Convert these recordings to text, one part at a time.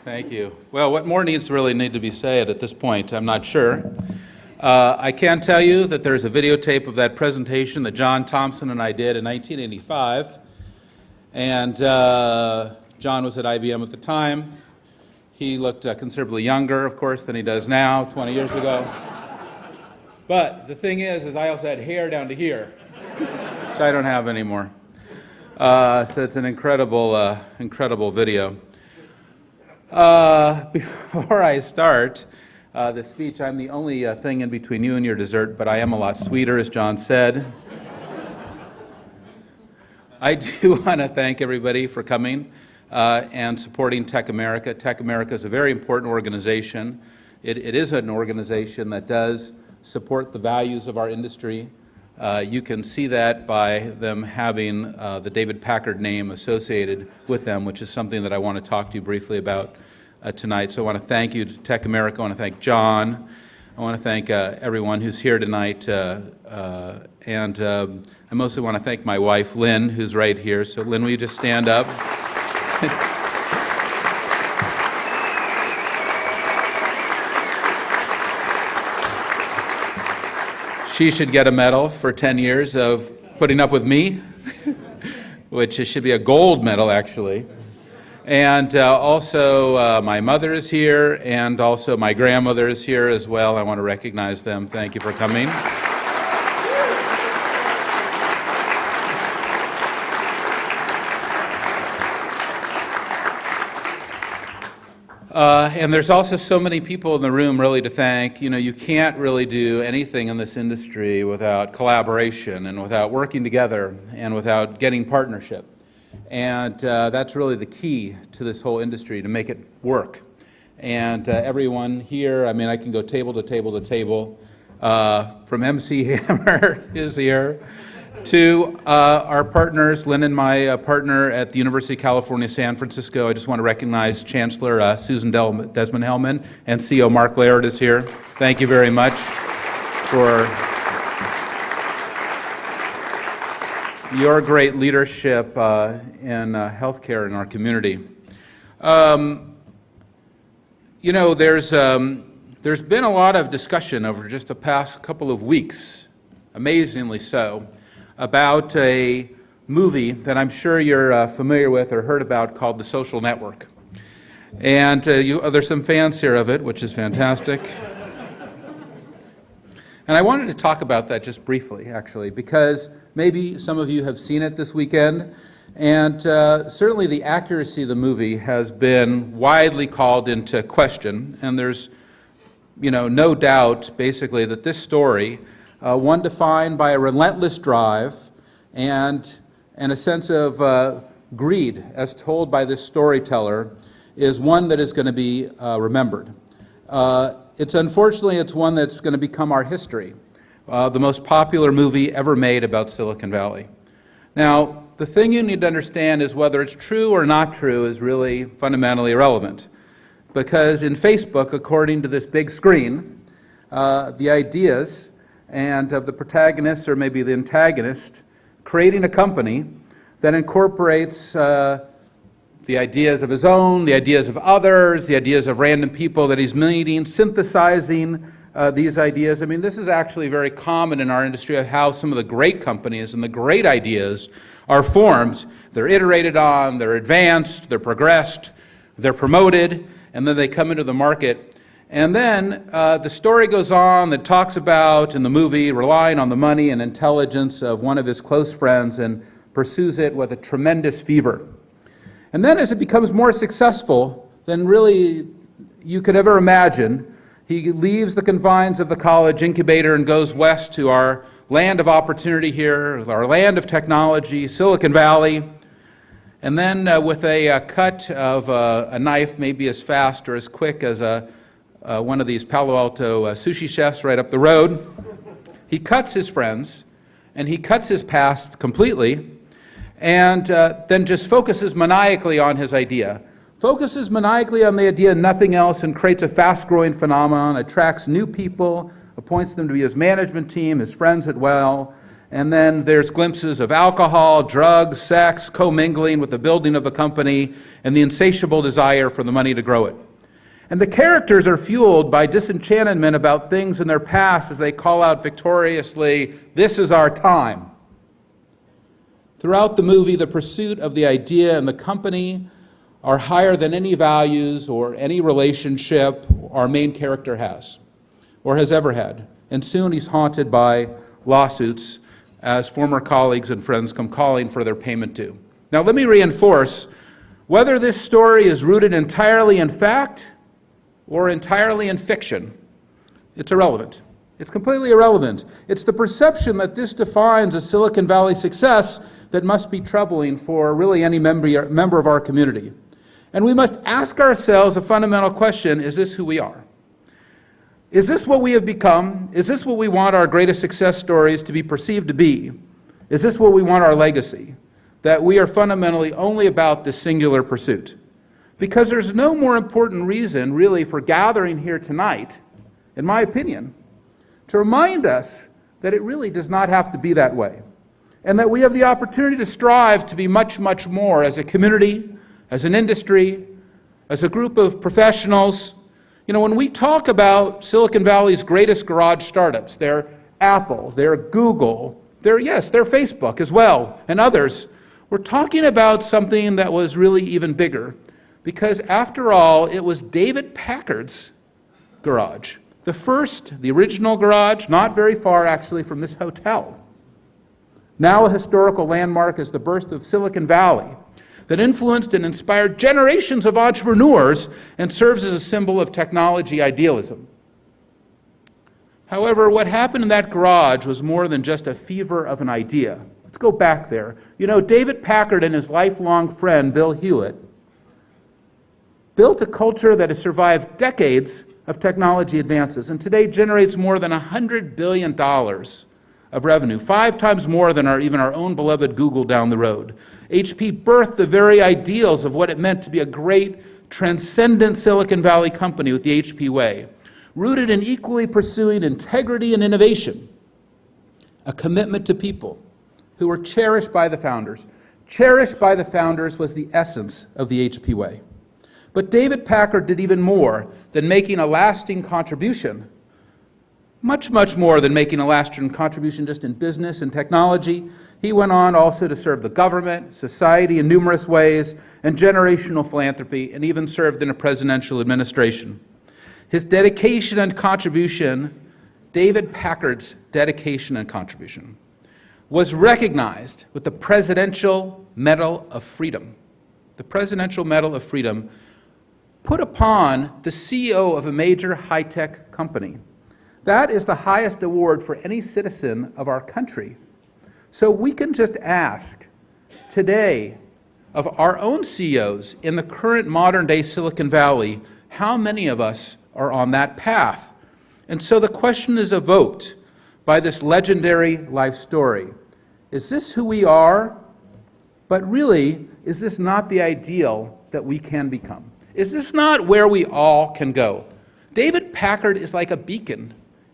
Thank you. Well, what more needs to really need to be said at this point? I'm not sure. I can tell you that there's a videotape of that presentation that John Thompson and I did in 1985. And John was at IBM at the time. He looked considerably younger, of course, than he does now, 20 years ago. But the thing is I also had hair down to here, which I don't have anymore. So it's an incredible, incredible video. Before I start the speech, I'm the only thing in between you and your dessert, but I am a lot sweeter, as John said. I do want to thank everybody for coming and supporting TechAmerica. TechAmerica is a very important organization. It is an organization that does support the values of our industry. You can see that by them having the David Packard name associated with them, which is something that I want to talk to you briefly about tonight. So I want to thank you to TechAmerica. I want to thank John. I want to thank everyone who's here tonight. And I mostly want to thank my wife, Lynn, who's right here. So Lynn, will you just stand up? She should get a medal for 10 years of putting up with me, which should be a gold medal, actually. And also my mother is here, and also my grandmother is here as well. I want to recognize them. Thank you for coming. And there's also so many people in the room really to thank. You know, you can't really do anything in this industry without collaboration and without working together and without getting partnership. And that's really the key to this whole industry, to make it work. And everyone here, I mean, I can go table to table to table, from MC Hammer is here, to our partners, Lynn and my partner at the University of California, San Francisco. I just want to recognize Chancellor Susan Desmond-Hellman, and CEO Mark Laird is here. Thank you very much for your great leadership in healthcare in our community. You know, there's been a lot of discussion over just the past couple of weeks, amazingly so, about a movie that I'm sure you're familiar with or heard about called The Social Network. And there's some fans here of it, which is fantastic. And I wanted to talk about that just briefly, actually, because maybe some of you have seen it this weekend, and certainly the accuracy of the movie has been widely called into question, and there's, you know, no doubt, basically, that this story, one defined by a relentless drive and a sense of greed, as told by this storyteller, is one that is going to be remembered. Unfortunately, it's one that's going to become our history, the most popular movie ever made about Silicon Valley. Now, the thing you need to understand is whether it's true or not true is really fundamentally irrelevant. Because in Facebook, according to this big screen, the ideas and of the protagonist, or maybe the antagonist, creating a company that incorporates the ideas of his own, the ideas of others, the ideas of random people that he's meeting, synthesizing these ideas. I mean, this is actually very common in our industry of how some of the great companies and the great ideas are formed. They're iterated on, they're advanced, they're progressed, they're promoted, and then they come into the market. And then the story goes on that talks about, in the movie, relying on the money and intelligence of one of his close friends and pursues it with a tremendous fever. And then as it becomes more successful than really you could ever imagine, he leaves the confines of the college incubator and goes west to our land of opportunity here, our land of technology, Silicon Valley. And then with a cut of a knife, maybe as fast or as quick as one of these Palo Alto sushi chefs right up the road, he cuts his friends, and he cuts his past completely, and then just focuses maniacally on his idea. Focuses maniacally on the idea and nothing else, and creates a fast-growing phenomenon, attracts new people, appoints them to be his management team, his friends as well, And then there's glimpses of alcohol, drugs, sex, commingling with the building of the company, and the insatiable desire for the money to grow it. And the characters are fueled by disenchantment about things in their past as they call out victoriously, "This is our time." Throughout the movie, the pursuit of the idea and the company are higher than any values or any relationship our main character has or has ever had. And soon he's haunted by lawsuits as former colleagues and friends come calling for their payment due. Now let me reinforce, whether this story is rooted entirely in fact or entirely in fiction, it's irrelevant. It's completely irrelevant. It's the perception that this defines a Silicon Valley success that must be troubling for really any member of our community. And we must ask ourselves a fundamental question: is this who we are? Is this what we have become? Is this what we want our greatest success stories to be perceived to be? Is this what we want our legacy? That we are fundamentally only about this singular pursuit? Because there's no more important reason, really, for gathering here tonight, in my opinion, to remind us that it really does not have to be that way, and that we have the opportunity to strive to be much, much more as a community, as an industry, as a group of professionals. You know, when we talk about Silicon Valley's greatest garage startups, they're Apple, they're Google, they're Facebook as well, and others. We're talking about something that was really even bigger, because after all, it was David Packard's garage. The original garage, not very far actually from this hotel. Now a historical landmark is the birth of Silicon Valley, that influenced and inspired generations of entrepreneurs and serves as a symbol of technology idealism. However, what happened in that garage was more than just a fever of an idea. Let's go back there. You know, David Packard and his lifelong friend, Bill Hewlett, built a culture that has survived decades of technology advances and today generates more than $100 billion of revenue, 5 times more than even our own beloved Google down the road. HP birthed the very ideals of what it meant to be a great, transcendent Silicon Valley company with the HP way, rooted in equally pursuing integrity and innovation, a commitment to people who were cherished by the founders. Cherished by the founders was the essence of the HP way. But David Packard did even more than making a lasting contribution, much, much more than making a lasting contribution just in business and technology. He went on also to serve the government, society in numerous ways, and generational philanthropy, and even served in a presidential administration. His dedication and contribution, David Packard's dedication and contribution, was recognized with the Presidential Medal of Freedom. The Presidential Medal of Freedom put upon the CEO of a major high-tech company. That is the highest award for any citizen of our country. So we can just ask today of our own CEOs in the current modern-day Silicon Valley, how many of us are on that path? And so the question is evoked by this legendary life story. Is this who we are? But really, is this not the ideal that we can become? Is this not where we all can go? David Packard is like a beacon.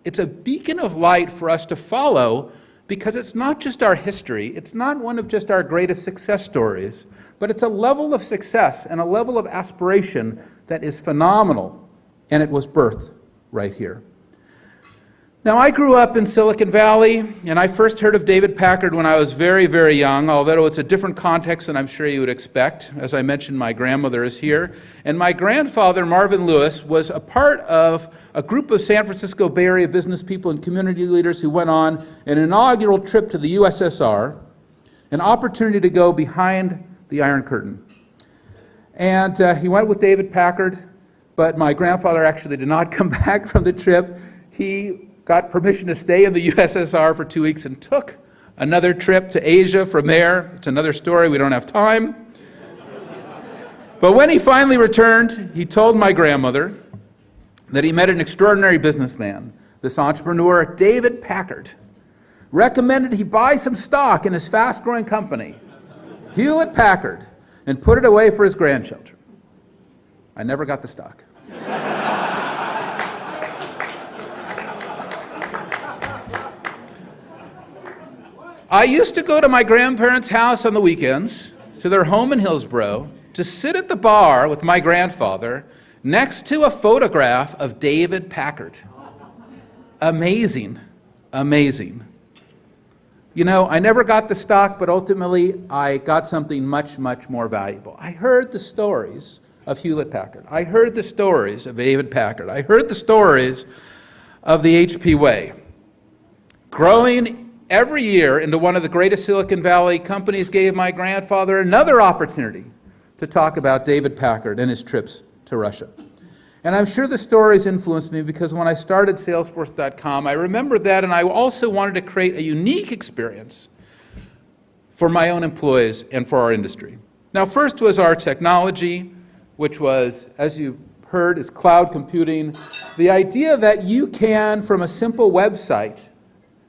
It's a beacon of light for us to follow, because it's not just our history, it's not one of just our greatest success stories, but it's a level of success and a level of aspiration that is phenomenal, and it was birthed right here. Now, I grew up in Silicon Valley, and I first heard of David Packard when I was very, very young, although it's a different context than I'm sure you would expect. As I mentioned, my grandmother is here, and my grandfather, Marvin Lewis, was a part of a group of San Francisco Bay Area business people and community leaders who went on an inaugural trip to the USSR, an opportunity to go behind the Iron Curtain. And he went with David Packard, but my grandfather actually did not come back from the trip. He got permission to stay in the USSR for 2 weeks and took another trip to Asia from there. It's another story, we don't have time. But when he finally returned, he told my grandmother that he met an extraordinary businessman, this entrepreneur, David Packard, recommended he buy some stock in his fast-growing company, Hewlett Packard, and put it away for his grandchildren. I never got the stock. I used to go to my grandparents' house on the weekends, to their home in Hillsborough, to sit at the bar with my grandfather next to a photograph of David Packard. Amazing, amazing. You know, I never got the stock, but ultimately I got something much, much more valuable. I heard the stories of Hewlett-Packard. I heard the stories of David Packard. I heard the stories of the HP way. Growing every year into one of the greatest Silicon Valley companies gave my grandfather another opportunity to talk about David Packard and his trips to Russia. And I'm sure the stories influenced me because when I started Salesforce.com, I remembered that, and I also wanted to create a unique experience for my own employees and for our industry. Now, first was our technology, which was, as you've heard, is cloud computing. The idea that you can, from a simple website,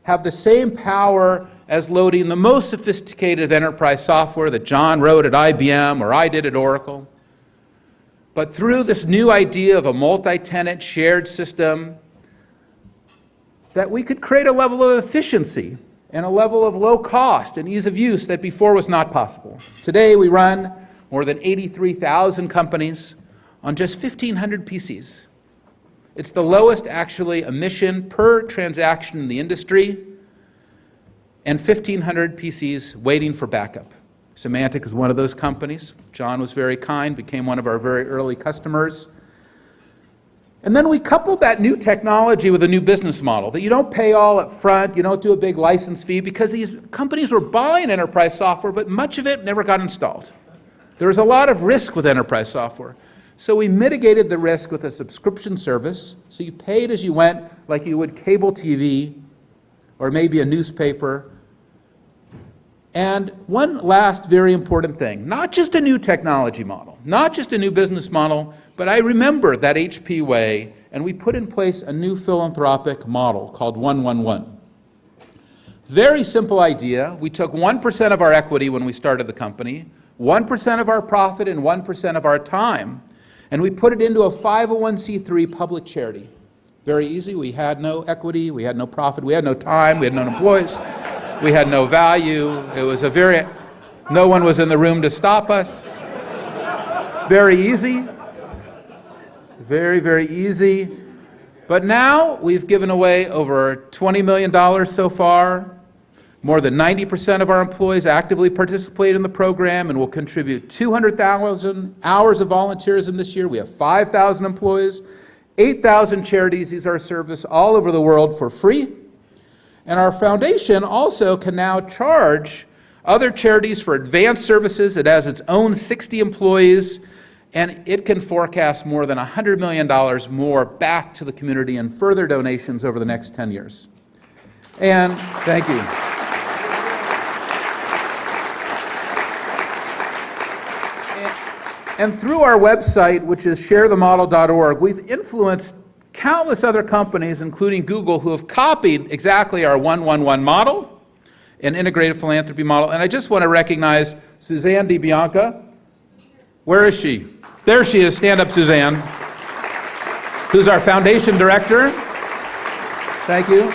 have the same power as loading the most sophisticated enterprise software that John wrote at IBM or I did at Oracle. But through this new idea of a multi-tenant shared system, that we could create a level of efficiency and a level of low cost and ease of use that before was not possible. Today we run more than 83,000 companies on just 1,500 PCs. It's the lowest actually emission per transaction in the industry, and 1,500 PCs waiting for backup. Symantec is one of those companies. John was very kind, became one of our very early customers. And then we coupled that new technology with a new business model, that you don't pay all up front, you don't do a big license fee, because these companies were buying enterprise software, but much of it never got installed. There was a lot of risk with enterprise software. So we mitigated the risk with a subscription service, so you paid as you went, like you would cable TV, or maybe a newspaper. And one last very important thing, not just a new technology model, not just a new business model, but I remember that HP way, and we put in place a new philanthropic model called 111. Very simple idea. We took 1% of our equity when we started the company, 1% of our profit, and 1% of our time, and we put it into a 501c3 public charity. Very easy. We had no equity, we had no profit, we had no time, we had no employees. We had no value. It was no one was in the room to stop us. Very easy. Very, very easy. But now we've given away over $20 million so far. More than 90% of our employees actively participate in the program and will contribute 200,000 hours of volunteerism this year. We have 5,000 employees, 8,000 charities. These are service all over the world for free. And our foundation also can now charge other charities for advanced services. It has its own 60 employees, and it can forecast more than $100 million more back to the community in further donations over the next 10 years. And thank you. And through our website, which is sharethemodel.org, we've influenced countless other companies, including Google, who have copied exactly our 111 model, an integrated philanthropy model. And I just want to recognize Suzanne DiBianca. Where is she? There she is. Stand up, Suzanne, who's our foundation director. Thank you.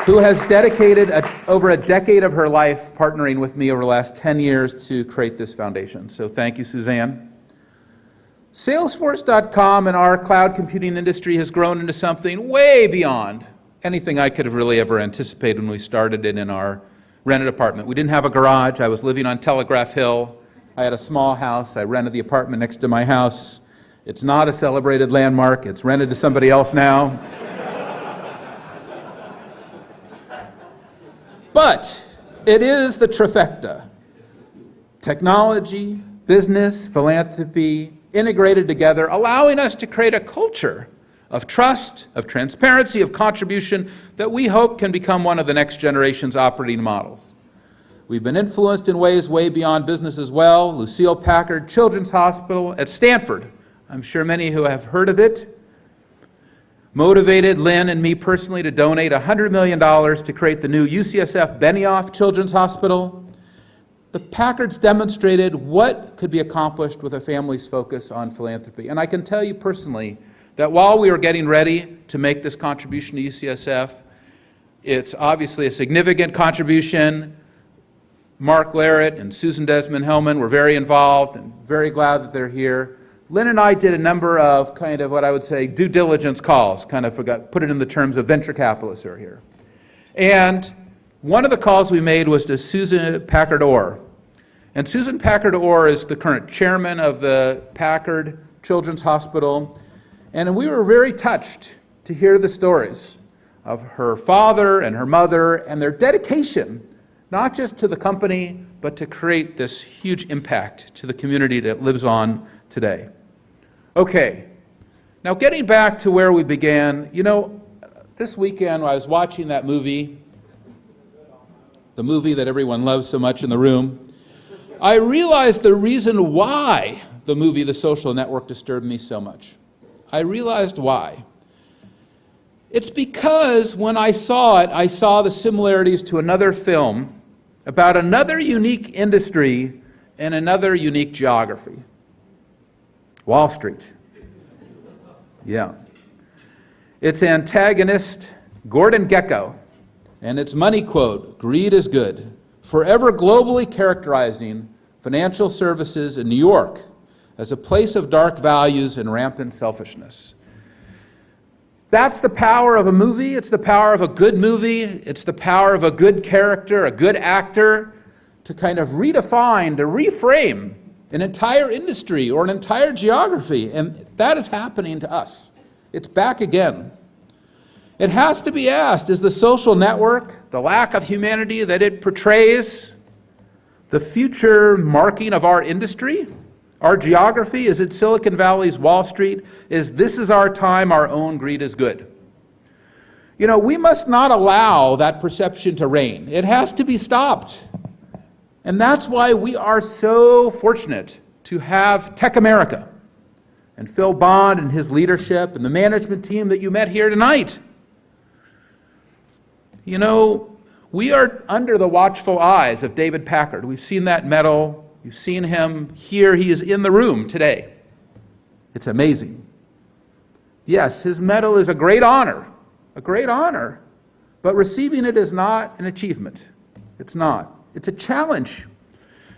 Who has dedicated over a decade of her life partnering with me over the last 10 years to create this foundation. So thank you, Suzanne. Salesforce.com and our cloud computing industry has grown into something way beyond anything I could have really ever anticipated when we started it in our rented apartment. We didn't have a garage. I was living on Telegraph Hill. I had a small house. I rented the apartment next to my house. It's not a celebrated landmark. It's rented to somebody else now. But it is the trifecta: technology, business, philanthropy, integrated together, allowing us to create a culture of trust, of transparency, of contribution that we hope can become one of the next generation's operating models. We've been influenced in ways way beyond business as well. Lucille Packard Children's Hospital at Stanford, I'm sure many who have heard of it, motivated Lynn and me personally to donate $100 million to create the new UCSF Benioff Children's Hospital. The Packards demonstrated what could be accomplished with a family's focus on philanthropy. And I can tell you personally that while we were getting ready to make this contribution to UCSF, It's obviously a significant contribution. Mark Larrett and Susan Desmond-Hellman were very involved and very glad that they're here. Lynn and I did a number of kind of what I would say due diligence calls, kind of put it in the terms of venture capitalists who are here. And one of the calls we made was to Susan Packard-Orr. And Susan Packard-Orr is the current chairman of the Packard Children's Hospital. And we were very touched to hear the stories of her father and her mother and their dedication, not just to the company, but to create this huge impact to the community that lives on today. Okay, now getting back to where we began, you know, this weekend I was watching that movie, the movie that everyone loves so much in the room. I realized the reason why the movie The Social Network disturbed me so much. I realized why. It's because when I saw it, I saw the similarities to another film about another unique industry and another unique geography. Wall Street. Yeah. Its antagonist, Gordon Gekko, and its money quote, "Greed is good," forever globally characterizing financial services in New York as a place of dark values and rampant selfishness. That's the power of a movie. It's the power of a good movie. It's the power of a good character, a good actor, to kind of redefine, to reframe an entire industry or an entire geography. And that is happening to us. It's back again. It has to be asked, is The Social Network, the lack of humanity that it portrays, the future marking of our industry? Our geography? Is it Silicon Valley's Wall Street? This is our time, our own greed is good? You know, we must not allow that perception to reign. It has to be stopped. And that's why we are so fortunate to have TechAmerica and Phil Bond and his leadership and the management team that you met here tonight. You know, we are under the watchful eyes of David Packard. We've seen that medal. You've seen him here. He is in the room today. It's amazing. Yes, his medal is a great honor, but receiving it is not an achievement. It's not. It's a challenge.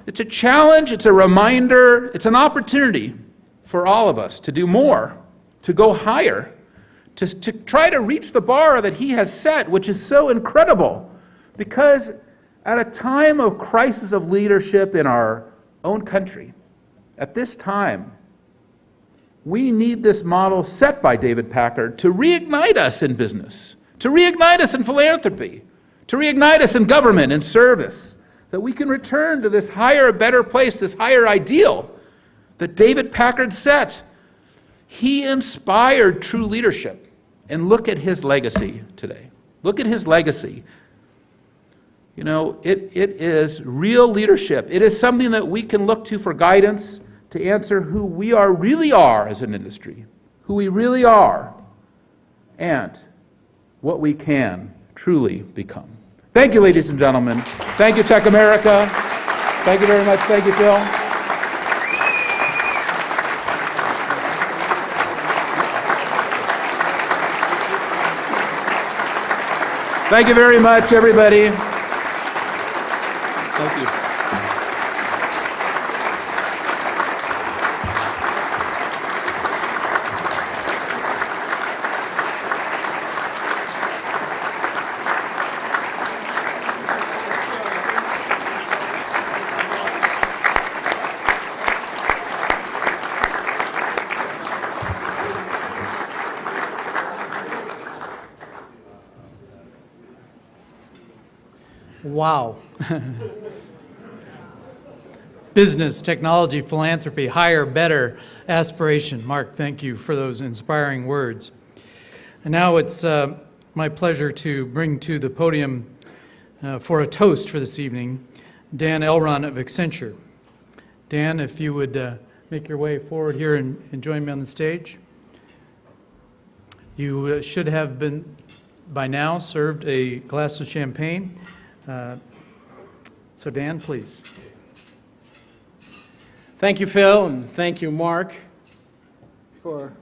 It's a challenge, it's a reminder, it's an opportunity for all of us to do more, to go higher, to try to reach the bar that he has set, which is so incredible. Because at a time of crisis of leadership in our own country, at this time, we need this model set by David Packard to reignite us in business, to reignite us in philanthropy, to reignite us in government and service, that we can return to this higher, better place, this higher ideal that David Packard set. He inspired true leadership. And look at his legacy today. Look at his legacy. You know, it is real leadership. It is something that we can look to for guidance to answer who we really are as an industry, who we really are, and what we can truly become. Thank you, ladies and gentlemen. Thank you, TechAmerica. Thank you very much. Thank you, Phil. Thank you very much, everybody. Thank you. Wow. Business, technology, philanthropy, higher, better, aspiration. Mark, thank you for those inspiring words. And now it's my pleasure to bring to the podium for a toast for this evening, Dan Elron of Accenture. Dan, if you would make your way forward here and join me on the stage. You should have been, by now, served a glass of champagne. So Dan, please. Thank you, Phil, and thank you, Mark, for